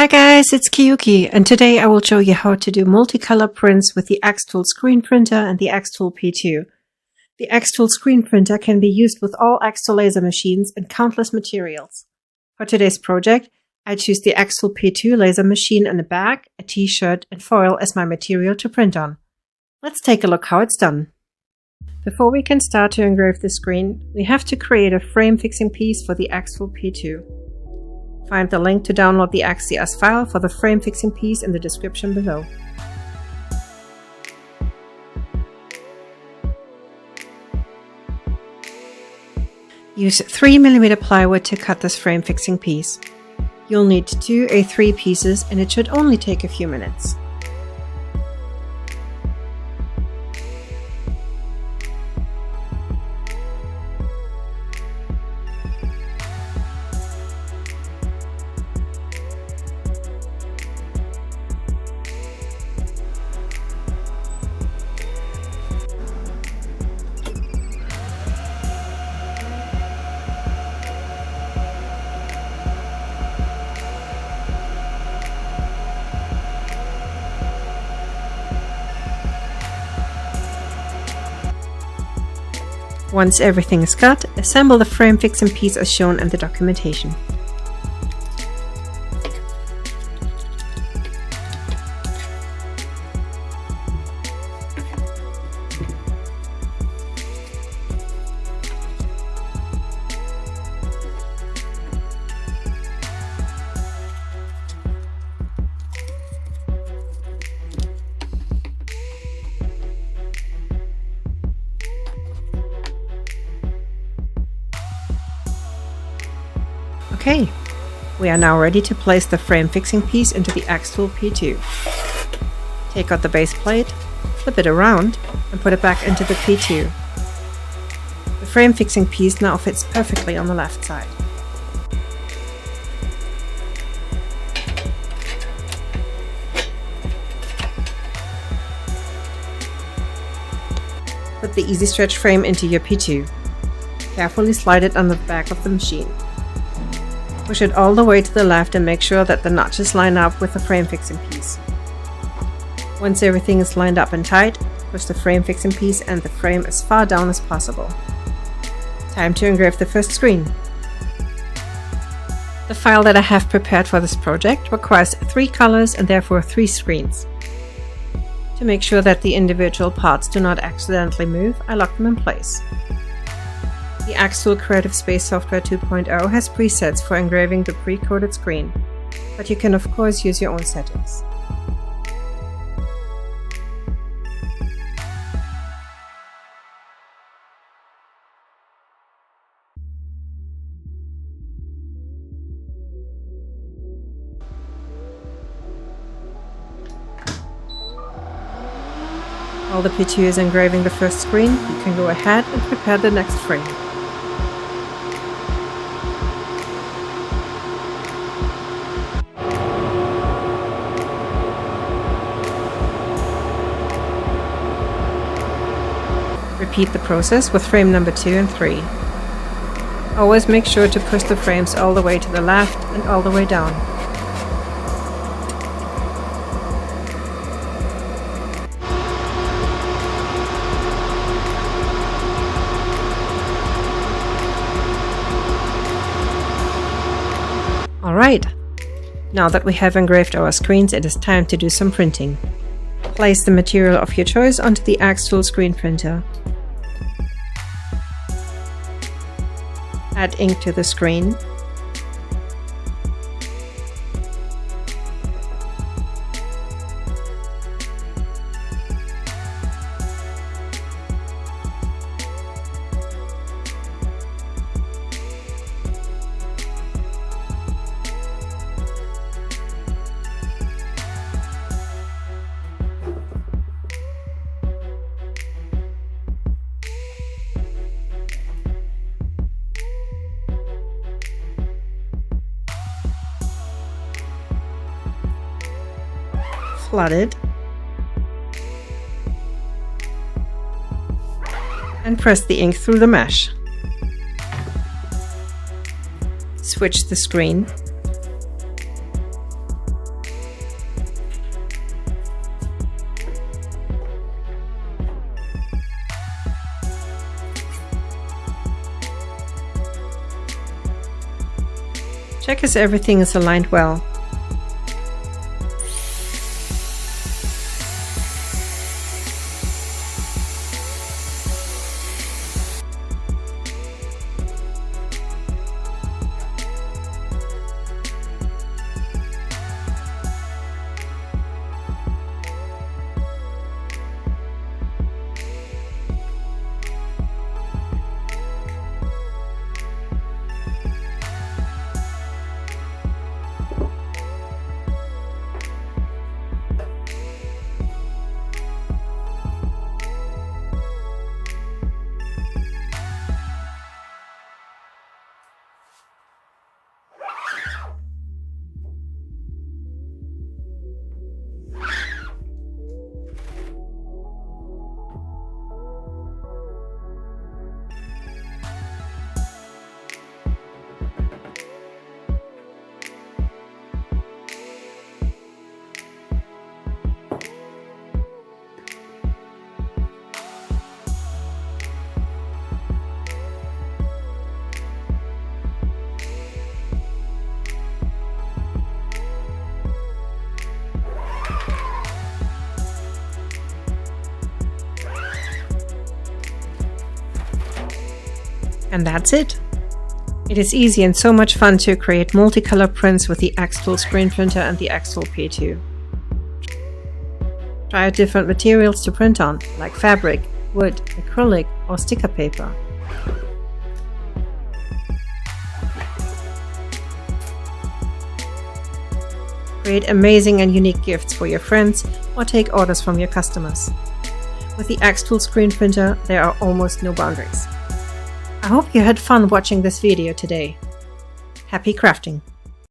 Hi guys, it's Kiyuki, and today I will show you how to do multicolor prints with the xTool screen printer and the xTool P2. The xTool screen printer can be used with all xTool laser machines and countless materials. For today's project, I choose the xTool P2 laser machine and a bag, a t-shirt and foil as my material to print on. Let's take a look how it's done. Before we can start to engrave the screen, we have to create a frame fixing piece for the xTool P2. Find the link to download the XCS file for the frame fixing piece in the description below. Use 3mm plywood to cut this frame fixing piece. You'll need 2 A3 pieces and it should only take a few minutes. Once everything is cut, assemble the frame fixing piece as shown in the documentation. Okay, we are now ready to place the frame fixing piece into the xTool P2. Take out the base plate, flip it around and put it back into the P2. The frame fixing piece now fits perfectly on the left side. Put the easy stretch frame into your P2. Carefully slide it on the back of the machine. Push it all the way to the left and make sure that the notches line up with the frame fixing piece. Once everything is lined up and tight, push the frame fixing piece and the frame as far down as possible. Time to engrave the first screen. The file that I have prepared for this project requires 3 colors and therefore 3 screens. To make sure that the individual parts do not accidentally move, I lock them in place. The xTool Creative Space Software 2.0 has presets for engraving the pre-coded screen, but you can of course use your own settings. While the P2 is engraving the first screen, you can go ahead and prepare the next frame. Repeat the process with frame number 2 and 3. Always make sure to push the frames all the way to the left and all the way down. Alright, now that we have engraved our screens, it is time to do some printing. Place the material of your choice onto the xTool screen printer. Add ink to the screen. Flood it and press the ink through the mesh. Switch the screen Check if everything is aligned well. And that's it. It is easy and so much fun to create multicolor prints with the xTool screen printer and the xTool P2. Try out different materials to print on, like fabric, wood, acrylic, or sticker paper. Create amazing and unique gifts for your friends or take orders from your customers. With the xTool screen printer, there are almost no boundaries. I hope you had fun watching this video today. Happy crafting!